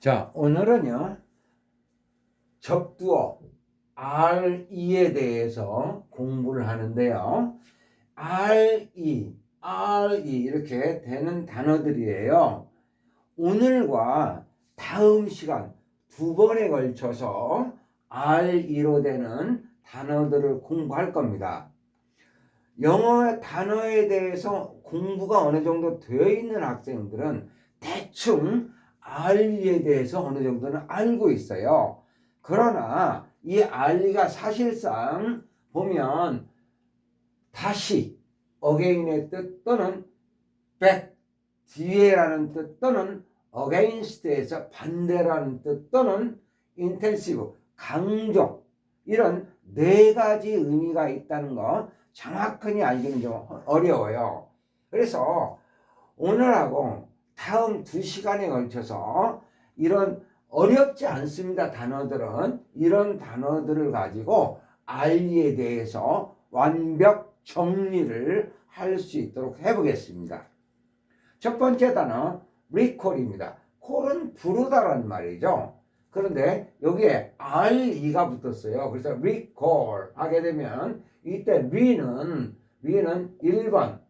자, 오늘은요, 접두어 RE에 대해서 공부를 하는데요. RE 이렇게 되는 단어들이에요. 오늘과 다음 시간 두 번에 걸쳐서 RE로 되는 단어들을 공부할 겁니다. 영어 단어에 대해서 공부가 어느 정도 되어 있는 학생들은 대충 RE에 대해서 어느 정도는 알고 있어요. 그러나 이 RE가 사실상 보면 다시, again의 뜻 또는 back, 뒤에라는 뜻 또는 against에서 반대라는 뜻 또는 intensive, 강조, 이런 네 가지 의미가 있다는 거 정확하게 알기는 좀 어려워요. 그래서 오늘하고 다음 2시간에 걸쳐서 이런 어렵지 않습니다. 단어들은 이런 단어들을 가지고 RE에 대해서 완벽 정리를 할 수 있도록 해보겠습니다. 첫 번째 단어 recall입니다. call은 부르다란 말이죠. 그런데 여기에 RE가 붙었어요. 그래서 recall 하게 되면 이때 re는 1번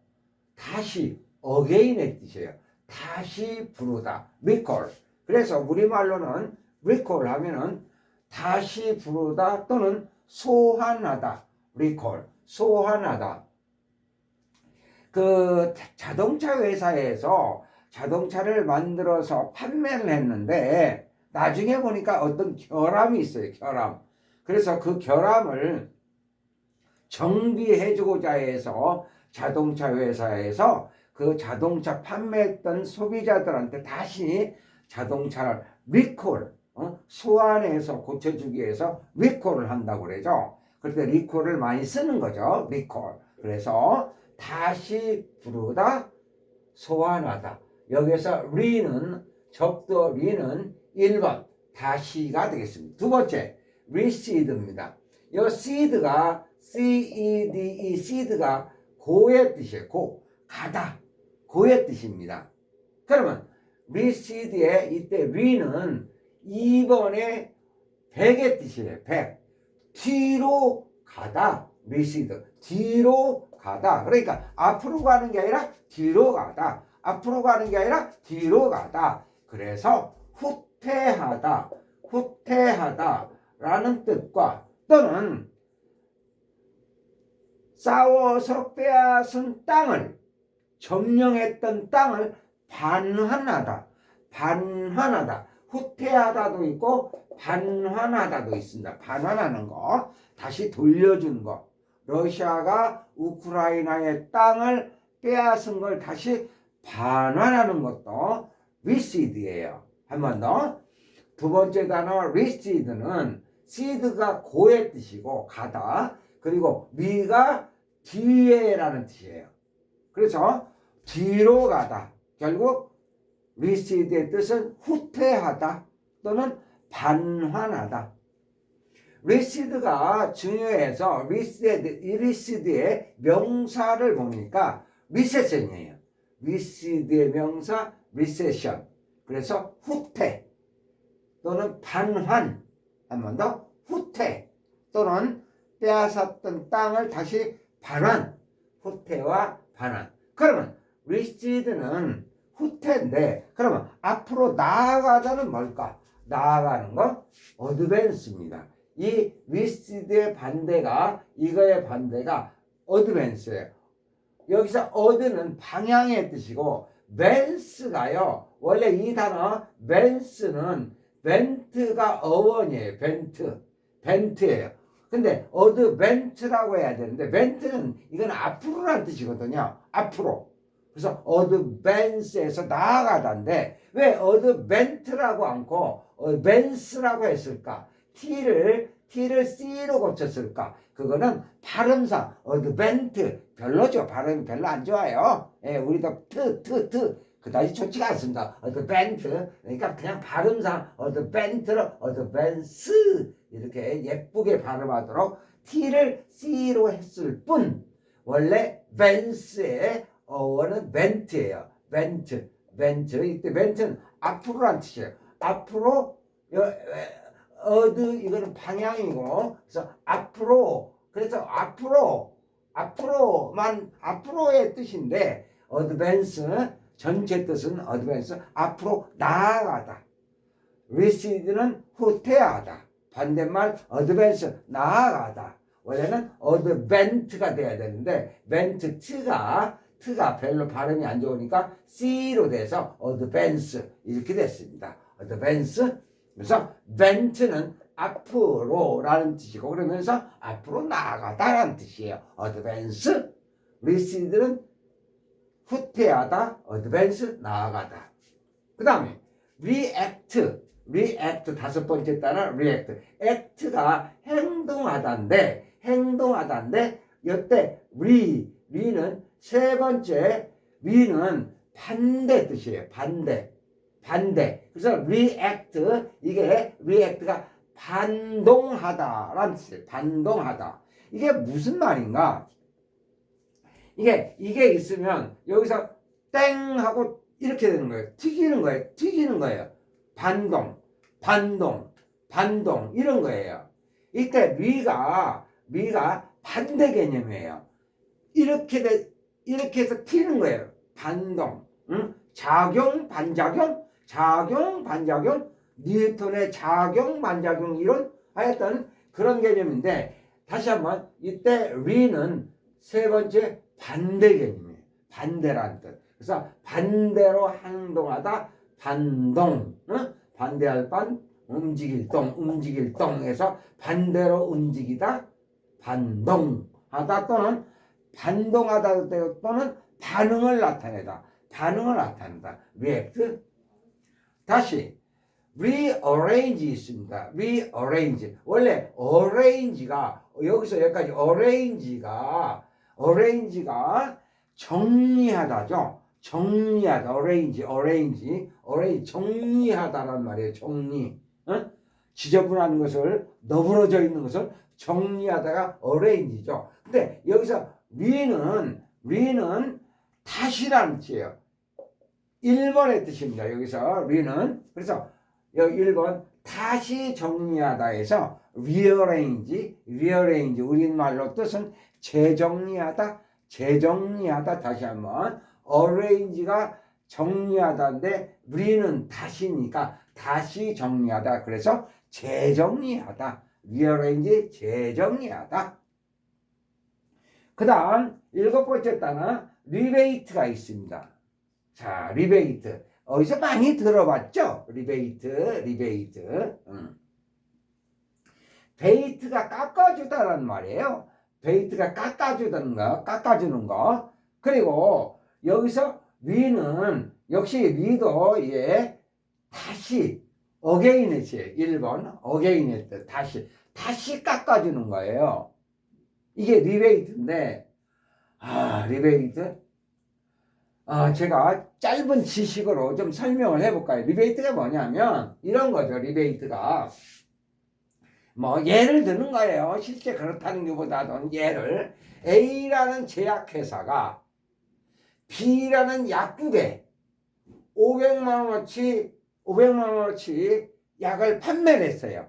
다시 again의 뜻이에요. 다시 부르다 recall. 그래서 우리말로는 recall 하면은 다시 부르다 또는 소환하다 recall, 소환하다. 그 자동차 회사에서 자동차를 만들어서 판매를 했는데 나중에 보니까 어떤 결함이 있어요. 결함. 그래서 그 결함을 정비해주고자 해서 자동차 회사에서 그 자동차 판매했던 소비자들한테 다시 자동차를 리콜, 소환해서 고쳐주기 위해서 리콜을 한다고 그러죠. 그때 리콜을 많이 쓰는 거죠. 리콜. 그래서 다시 부르다, 소환하다. 여기서 re는 접두어 re는 1번 다시가 되겠습니다. 두 번째 reced입니다. 이 seed가 C-E-D-E seed가 고의 뜻이에요. 고, 가다, 고의 뜻입니다. 그러면 recede의 이때 re는 2번의 백의 뜻이에요. 백, 뒤로 가다. recede, 뒤로 가다. 그러니까 앞으로 가는 게 아니라 뒤로 가다. 앞으로 가는 게 아니라 뒤로 가다. 그래서 후퇴하다, 후퇴하다라는 뜻과 또는 싸워서 빼앗은 땅을, 점령했던 땅을 반환하다, 반환하다. 후퇴하다도 있고 반환하다도 있습니다. 반환하는 거, 다시 돌려준 거. 러시아가 우크라이나의 땅을 빼앗은 걸 다시 반환하는 것도 recede예요. 한 번 더. 두 번째 단어 recede는 seed가 고의 뜻이고 가다, 그리고 re가 뒤에라는 뜻이에요. 그래서 뒤로 가다. 결국 recede의 뜻은 후퇴하다 또는 반환하다. recede가 중요해서 recede의 명사를 보니까 recession이에요. recede의 명사 recession. 그래서 후퇴 또는 반환, 한 번 더 후퇴 또는 빼앗았던 땅을 다시 반환, 후퇴와 반환. 그러면 recede는 후퇴인데 그러면 앞으로 나아가다는 뭘까? 나아가는 건 advance입니다. 이 recede의 반대가, 이거의 반대가 advance예요. 여기서 ad는 방향의 뜻이고 vance가요, 원래 이 단어 vance는 vent가 어원이에요. vent예요. 근데 advance라고 해야 되는데 vent는 이건 앞으로라는 뜻이거든요. 앞으로. 그래서 advance에서 나아가다인데 왜 advant라고 않고 advance라고 했을까? T를 C로 고쳤을까? 그거는 발음상 advant 별로죠. 발음이 별로 안 좋아요. 예, 우리도 그다지 좋지가 않습니다. advant. 그러니까 그냥 발음상 advant로 advance 이렇게 예쁘게 발음하도록 T를 C로 했을 뿐 원래 vance의 어원은 vent예요. vent. 이때 vent는 앞으로란 뜻이에요. 앞으로 이거는 방향이고 그래서 앞으로 그래서 앞으로의 뜻인데 advance 전체 뜻은 advance 앞으로 나아가다. recede는 후퇴하다. 반대말 advance 나아가다. 원래는 advent가 돼야 되는데 t가 별로 발음이 안 좋으니까 c로 돼서 advance 이렇게 됐습니다. advance 그래서 vent는 앞으로라는 뜻이고 그러면서 앞으로 나아가다라는 뜻이에요. advance recede는 후퇴하다, advance 나아가다. 그 다음에 react 다섯 번째 따라 react. act가 행동하다인데 이때 re는 세 번째 re는 반대 뜻이에요. 반대. 그래서 react가 반동하다라는 뜻이에요. 반동하다. 이게 무슨 말인가? 이게 있으면 여기서 땡 하고 이렇게 되는 거예요. 튀기는 거예요. 반동 이런 거예요. 이때 미가 반대 개념이에요. 이렇게 해서 튀는 거예요. 반동, 응? 작용, 반작용, 뉴턴의 작용, 반작용 이론 하였던 그런 개념인데 다시 한번 이때 리는 세 번째 반대 개념이에요. 반대라는 뜻. 그래서 반대로 행동하다, 반동, 응? 반대할 반, 움직일 동에서 반대로 움직이다, 반동하다 또는 반동하다 또는 반응을 나타낸다. react. 다시 rearrange 있습니다. rearrange. 원래 arrange가 여기서 여기까지 arrange가 정리하다죠. 정리하다. arrange 정리하다란 말이에요. 정리. 어? 지저분한 것을 너부러져 있는 것을 정리하다가 arrange죠. 근데 여기서 re는 다시라는 뜻이에요. 1번의 뜻입니다. 여기서 re는 그래서 여기 1번 다시 정리하다에서 rearrange 우리말로 뜻은 재정리하다 다시 한번 arrange가 정리하다인데 re는 다시니까 다시 정리하다 그래서 재정리하다 rearrange 재정리하다. 그 다음 7번째 단어 rebate가 있습니다. 자, 리베이트. 어디서 많이 들어봤죠? 리베이트. 베이트가 깎아주다라는 말이에요. 베이트가 깎아주는 거. 그리고 여기서 위는 역시 위도 다시 어게인의 뜻이에요. 1번 어게인의 뜻. 다시 깎아주는 거예요. 이게 리베이트인데 리베이트 제가 짧은 지식으로 좀 설명을 해볼까요? 리베이트가 뭐냐면 이런 거죠. 리베이트가 뭐 예를 드는 거예요. 실제 그렇다는 것보다는 예를 A라는 제약회사가 B라는 약국에 500만 원어치 약을 판매를 했어요.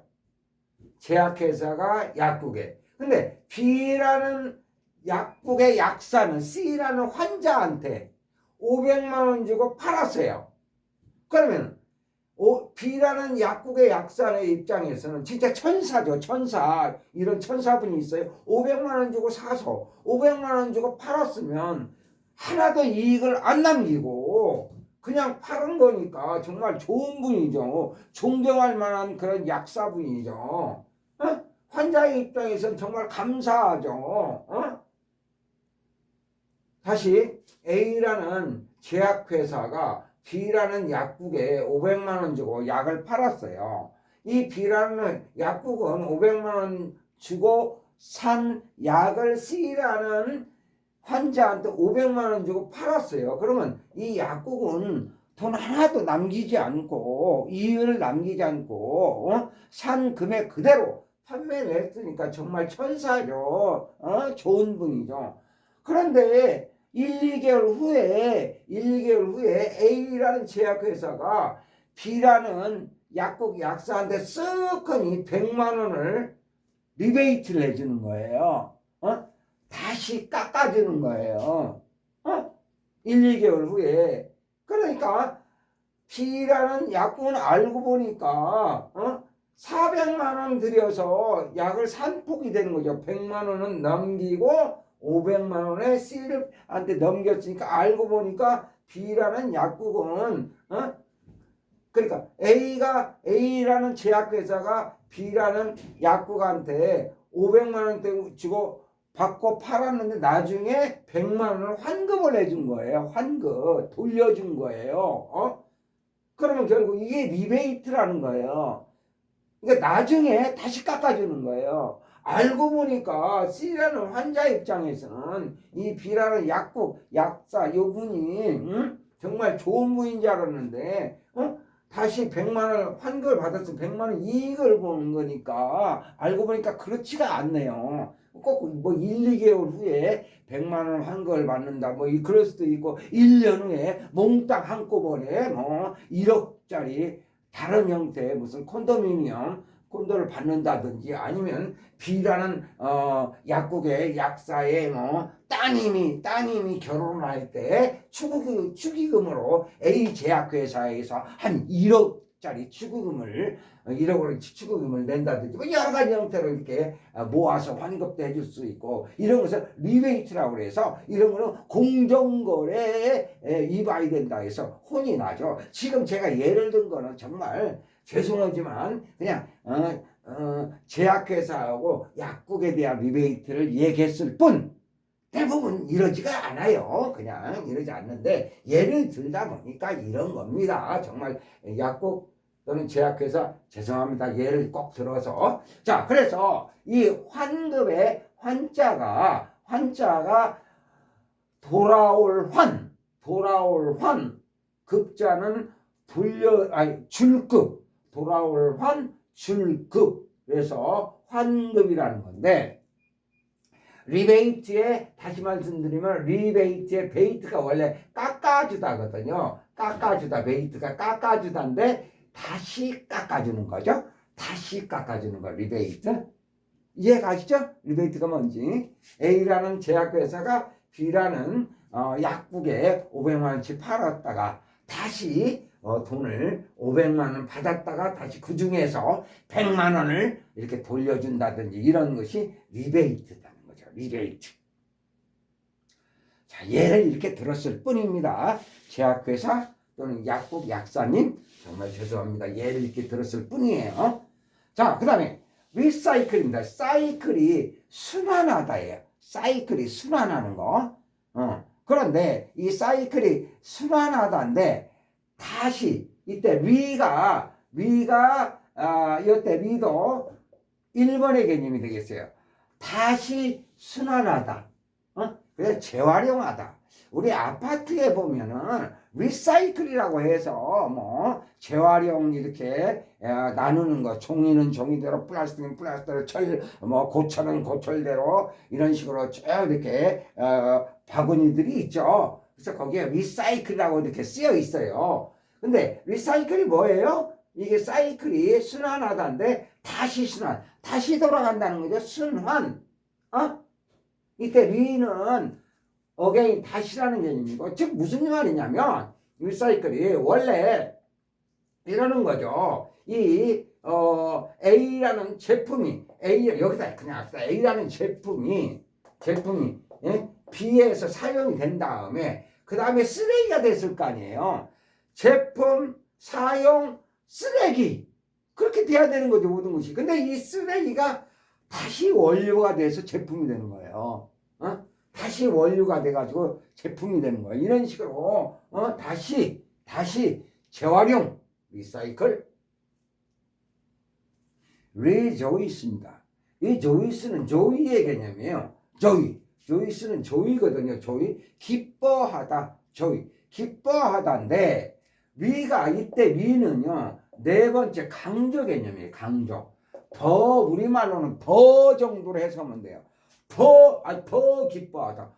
제약회사가 약국에. 근데 B라는 약국의 약사는 C라는 환자한테 500만 원 주고 팔았어요. 그러면 B라는 약국의 약사의 입장에서는 진짜 천사죠. 천사. 이런 천사분이 있어요. 500만 원 주고 사서 500만 원 주고 팔았으면 하나도 이익을 안 남기고 그냥 파는 거니까 정말 좋은 분이죠. 존경할 만한 그런 약사분이죠. 환자의 입장에서는 정말 감사하죠. 다시 A라는 제약회사가 B라는 약국에 500만 원 주고 약을 팔았어요. 이 B라는 약국은 500만 원 주고 산 약을 C라는 환자한테 500만 원 주고 팔았어요. 그러면 이 약국은 돈 하나도 남기지 않고 이윤을 남기지 않고 산 금액 그대로 판매를 했으니까 정말 천사죠. 좋은 분이죠. 그런데 1, 2개월 후에 A라는 제약회사가 B라는 약국 약사한테 쓱하니 100만 원을 리베이트를 해주는 거예요. 다시 깎아주는 거예요. 1, 2개월 후에. 그러니까 B라는 약국은 알고 보니까 400만 원 들여서 약을 산 폭이 되는 거죠. 100만 원은 넘기고 500만 원에 C한테 넘겼으니까 알고 보니까 B라는 약국은 그러니까 A라는 제약회사가 B라는 약국한테 500만 원대 주고 받고 팔았는데 나중에 100만 원을 환급을 해준 거예요. 환급 돌려준 거예요. 그러면 결국 이게 리베이트라는 거예요. 그러니까 나중에 다시 깎아주는 거예요. 알고 보니까 C라는 환자 입장에서는 이 B라는 약국 약사 이분이 정말 좋은 분인 줄 알았는데 다시 100만 원 환급을 받았으면 100만 원 이익을 보는 거니까 알고 보니까 그렇지가 않네요. 꼭 뭐 1, 2개월 후에 100만 원 환급을 받는다 뭐 그럴 수도 있고 1년 후에 몽땅 한꺼번에 뭐 1억짜리 다른 형태의 무슨 콘도를 받는다든지 아니면 B라는 약국의 약사의 뭐 따님이 결혼할 때 축의금으로 A 제약회사에서 한 1억짜리 축의금을 1억을 축의금을 낸다든지 뭐 여러 가지 형태로 이렇게 모아서 환급도 해줄 수 있고 이런 것을 리베이트라고 해서 이런 거는 공정거래에 위반이 된다 해서 혼이 나죠. 지금 제가 예를 든 거는 정말 죄송하지만 그냥 제약회사하고 약국에 대한 리베이트를 얘기했을 뿐 대부분 이러지가 않아요. 그냥 이러지 않는데 예를 들다 보니까 이런 겁니다. 정말 약국 또는 제약회사 죄송합니다. 예를 꼭 들어서 자 그래서 이 환급의 환자가 돌아올 환 급자는 줄급 돌아올 환 줄급 그래서 환급이라는 건데 리베이트에 다시 말씀드리면 리베이트의 베이트가 원래 깎아주다거든요. 베이트가 깎아주다인데 다시 깎아주는 거죠. 다시 깎아주는 거 리베이트. 이해가시죠? 리베이트가 뭔지. A라는 제약회사가 B라는 약국에 500만 원씩 팔았다가 다시 돈을 500만 원 받았다가 다시 그 중에서 100만 원을 이렇게 돌려준다든지 이런 것이 리베이트다는 거죠. 리베이트. 자, 예를 이렇게 들었을 뿐입니다. 제약회사 또는 약국 약사님 정말 죄송합니다. 예를 이렇게 들었을 뿐이에요. 자, 그 다음에 리사이클입니다. 사이클이 순환하다예요. 사이클이 순환하는 거. 그런데 이 사이클이 순환하다인데 다시 이때 이때 리도 1번의 개념이 되겠어요. 다시 순환하다. 그래서 재활용하다. 우리 아파트에 보면은 리사이클이라고 해서 뭐 재활용 이렇게 나누는 거 종이는 종이대로 플라스틱은 플라스틱대로 고철은 고철대로 이런 식으로 쭉 이렇게 바구니들이 있죠. 그래서 거기에 리사이클이라고 이렇게 쓰여 있어요. 근데 리사이클이 뭐예요? 이게 사이클이 순환하다인데 다시 돌아간다는 거죠. 순환. 이때 리는 어게인 다시라는 개념이고 즉 무슨 말이냐면 리사이클이 원래 이러는 거죠. 이 A라는 제품이 여기다 그냥 A라는 제품이 B에서 사용이 된 다음에 그 다음에 쓰레기가 됐을 거 아니에요. 제품 사용 쓰레기 그렇게 돼야 되는 거죠. 모든 것이. 근데 이 쓰레기가 다시 원료가 돼서 제품이 되는 거예요. 다시 원료가 돼가지고 제품이 되는 거예요. 이런 식으로 다시 재활용 리사이클 리조이스입니다. 이 조이스는 조이의 개념이에요. 조이스는 조이거든요. 기뻐하다. 기뻐하다인데 이때 리는요 네 번째 강조 개념이에요. 강조. 우리말로는 더 정도로 해석하면 돼요. 더 기뻐하다.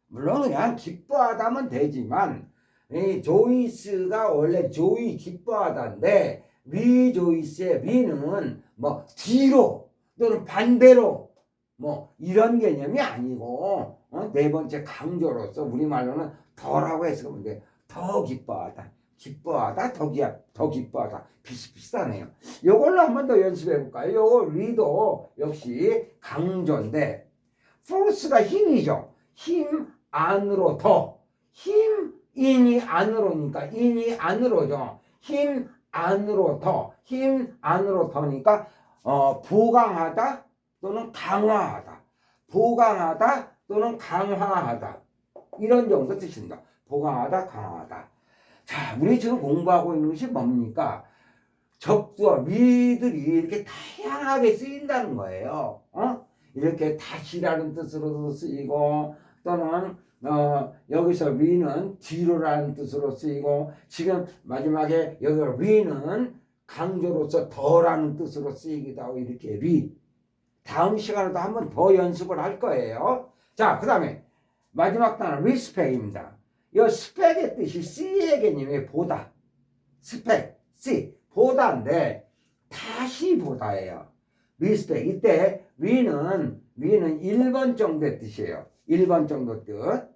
물론 그냥 기뻐하다면 되지만 이 조이스가 원래 조이 기뻐하다인데 리조이스의 리는 뭐 뒤로 또는 반대로 뭐 이런 개념이 아니고 네 번째 강조로서 우리말로는 더라고 해서 그런데 더 기뻐하다 기뻐하다 더 기뻐하다 비슷비슷하네요. 요걸로 한 번 더 연습해 볼까요? 요거 리도 역시 강조인데 포스가 힘이죠. 힘 안으로 더 힘 인이 안으로니까 인이 안으로죠. 힘 안으로 더니까 보강하다 또는 강화하다 보강하다 또는 강화하다 이런 정도 뜻입니다. 보강하다 강화하다. 자, 우리 지금 공부하고 있는 것이 뭡니까? 적두어 미들이 이렇게 다양하게 쓰인다는 거예요. 이렇게 다시라는 뜻으로도 쓰이고 또는 여기서 리는 뒤로라는 뜻으로 쓰이고 지금 마지막에 여기 리는 강조로서 더라는 뜻으로 쓰이기도 하고 이렇게 리. 다음 시간에도 한 번 더 연습을 할 거예요. 자, 그 다음에 마지막 단어 리스펙입니다. 이 스펙의 뜻이 C의 개념이 보다. 스펙, C, 보다인데 다시 보다예요. 리스펙. 이때 리는 1번 정도의 뜻이에요. 1번 정도 뜻.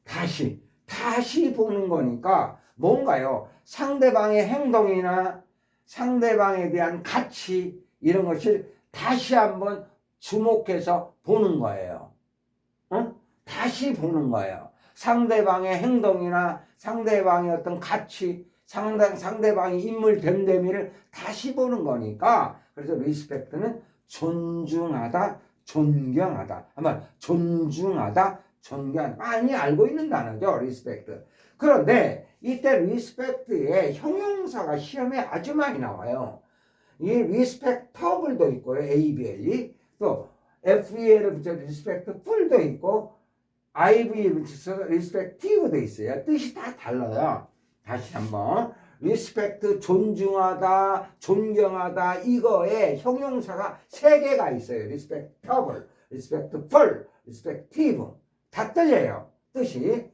다시 보는 거니까 뭔가요? 상대방의 행동이나 상대방에 대한 가치 이런 것을 다시 한번 주목해서 보는 거예요. 다시 보는 거예요. 상대방의 행동이나 상대방의 어떤 가치, 상대방의 인물 됨됨이를 다시 보는 거니까 그래서 리스펙트는 존중하다, 존경하다. 한번 존중하다, 존경하다. 많이 알고 있는 단어죠, 리스펙트. 그런데 이때 리스펙트의 형용사가 시험에 아주 많이 나와요. 이 리스펙터블도 있고요, ABL이. 또 FEL을 붙여서 리스펙트풀도 있고 IV를 붙여서 리스펙티브도 있어요. 뜻이 다 달라요. 다시 한번 리스펙트 존중하다, 존경하다 이거에 형용사가 3개가 있어요. 리스펙터블, 리스펙트풀, 리스펙티브 다 틀려요. 뜻이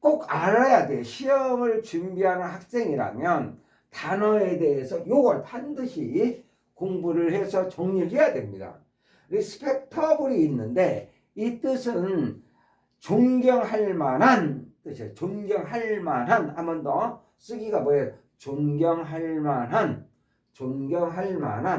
꼭 알아야 돼요. 시험을 준비하는 학생이라면 단어에 대해서 이걸 반드시 공부를 해서 정리를 해야 됩니다. 리스펙터블이 있는데 이 뜻은 존경할 만한 뜻이에요. 존경할 만한 한 번 더 쓰기가 뭐예요? 존경할 만한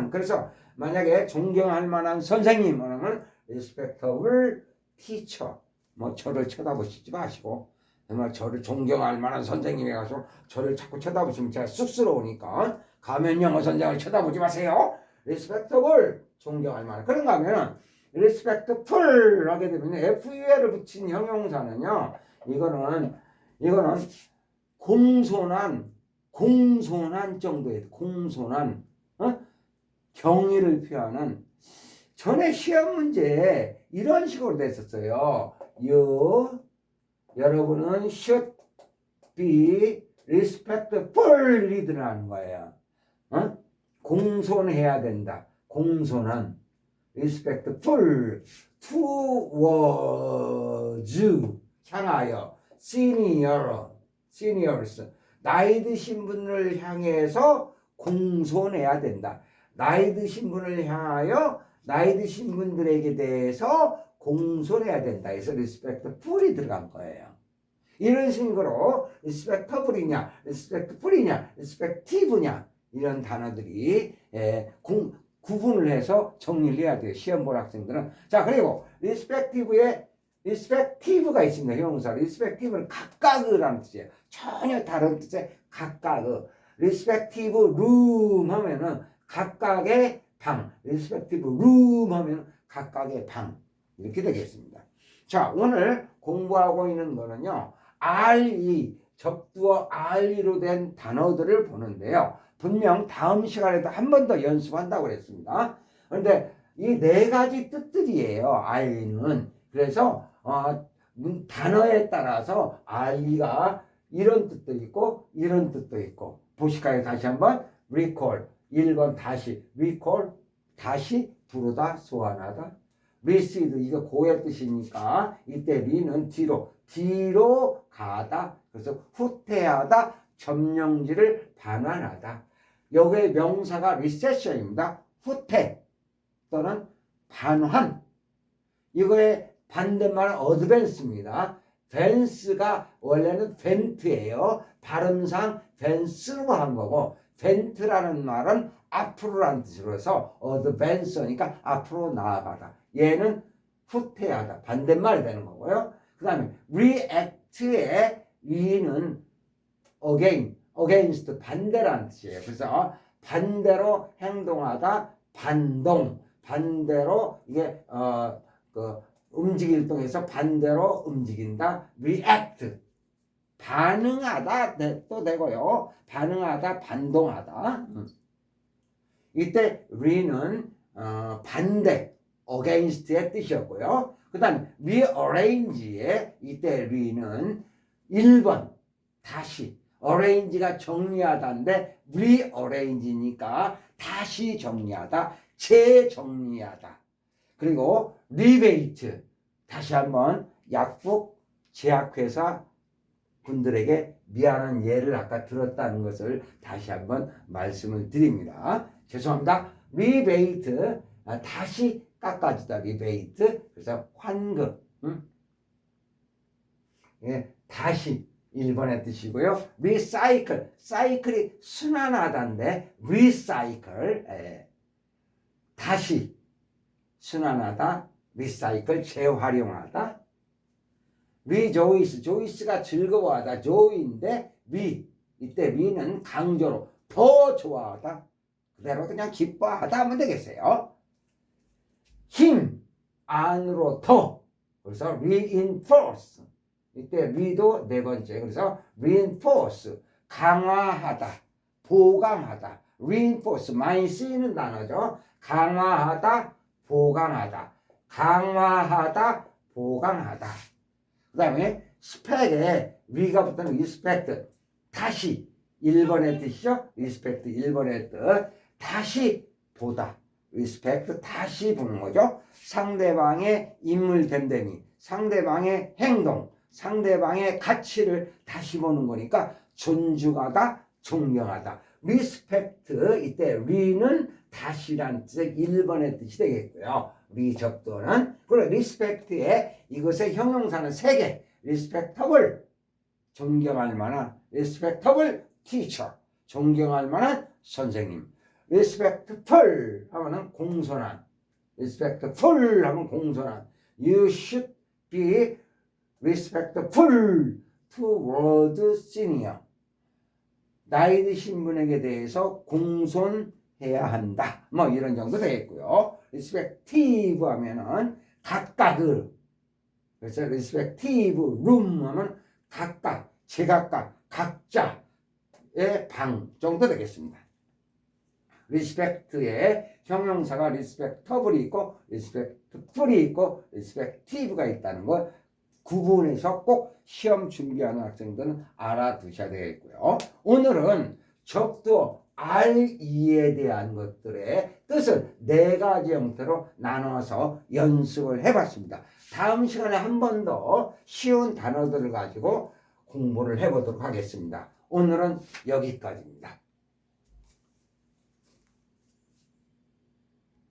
그래서 만약에 존경할 만한 선생님 하면 respectable teacher 뭐 저를 쳐다보시지 마시고 정말 저를 존경할 만한 선생님이 가서 저를 자꾸 쳐다보시면 제가 쑥스러우니까 가면 영어 선생을 쳐다보지 마세요. respectable 존경할 만한 그런가 하면은 respectful 하게 되면 FUL을 붙인 형용사는요. 이거는 공손한 정도의 공손한 경의를 표하는 전에 시험 문제에 이런 식으로 됐었어요. 여러분은 should be respectfully 들어가는 거예요. 공손해야 된다. 공손한 respectful towards 향하여 seniors 나이 드신 분을 향해서 공손해야 된다. 나이 드신 분을 향하여 나이 드신 분들에게 대해서 공손해야 된다. 그래서 respectful이 들어간 거예요. 이런 식으로 respectable이냐, respectful이냐, respective냐 이런 단어들이 구분을 해서 정리를 해야 돼요. 시험 볼 학생들은. 자, 그리고 respective가 있습니다. 형용사. respective는 각각이라는 뜻이에요. 전혀 다른 뜻의 각각. respective room 하면은 각각의 방. respective room 하면은 각각의 방. 이렇게 되겠습니다. 자, 오늘 공부하고 있는 거는요. RE, 적두어 RE로 된 단어들을 보는데요. 분명 다음 시간에도 한 번 더 연습한다고 그랬습니다. 그런데 이 4가지 뜻들이에요. RE는. 그래서 단어에 따라서 RE가 이런 뜻도 있고 이런 뜻도 있고 보실까요? 다시 한번 recall 1번 다시 recall 다시 부르다 소환하다 recede 이거 고의 뜻이니까 이때 리는 뒤로 뒤로 가다. 그래서 후퇴하다, 점령지를 반환하다. 여기에 명사가 recession입니다. 후퇴 또는 반환. 이거의 반대말은 advance입니다. 벤스가 원래는 벤트예요. 발음상 벤스로 한 거고, 벤트라는 말은 앞으로라는 뜻으로 해서 advance니까 앞으로 나아가다. 얘는 후퇴하다, 반대말이 되는 거고요. 그 다음에 react의 re는 against, 반대라는 뜻이에요. 그래서 반대로 행동하다, 반동, 반대로 이게 움직일 동에서 반대로 움직인다, react. 반응하다 또 되고요. 반응하다, 반동하다. 이때 re는 반대, against의 뜻이었고요. 그 다음 rearrange의 이때 re는 1번 다시, arrange가 정리하다인데 rearrange니까 다시 정리하다, 재정리하다. 그리고 rebate, 다시 한번 약국 제약회사 분들에게 미안한 예를 아까 들었다는 것을 다시 한번 말씀을 드립니다. 죄송합니다. rebate, 다시 깎아주다, rebate. 그래서 환급. 예, 다시 1번의 뜻이고요. recycle, 사이클이 순환하다인데 recycle, 다시 순환하다, recycle, 재활용하다. rejoice, joyce가 즐거워하다, joy인데 이때 re는 강조로 더 좋아하다, 그대로 그냥 기뻐하다 하면 되겠어요. 힘, 안으로 더, 그래서 reinforce, 이때 re도 네 번째, 그래서 reinforce, 강화하다, 보강하다. reinforce 많이 쓰이는 단어죠. 강화하다, 보강하다, 강화하다, 보강하다. 그 다음에 스펙에 위가 붙는 respect, 다시 1번의 뜻이죠. respect 1번의 뜻, 다시 보다, respect 다시 보는 거죠. 상대방의 인물 됨됨이, 상대방의 행동, 상대방의 가치를 다시 보는 거니까 존중하다, 존경하다. respect 이때 re는 다시란 뜻의 1번의 뜻이 되겠고요. 리접도는. 그리고 respect의 이것의 형용사는 3개. respectable, 존경할 만한, respectable teacher, 존경할 만한 선생님. respectful 하면은 공손한, respectful 하면 공손한. You should be respectful toward senior. 나이 드신 분에게 대해서 공손해야 한다. 뭐 이런 정도 되겠고요. respective 하면은 각각을, 그래서 respective room 하면 각각, 제각각, 각자의 방 정도 되겠습니다. respect의 형용사가 respectable이 있고 respectful이 있고 respective가 있다는 걸 구분해서 꼭 시험 준비하는 학생들은 알아두셔야 되겠고요. 오늘은 적도 R2에 대한 것들의 뜻을 4가지 형태로 나눠서 연습을 해봤습니다. 다음 시간에 한 번 더 쉬운 단어들을 가지고 공부를 해보도록 하겠습니다. 오늘은 여기까지입니다.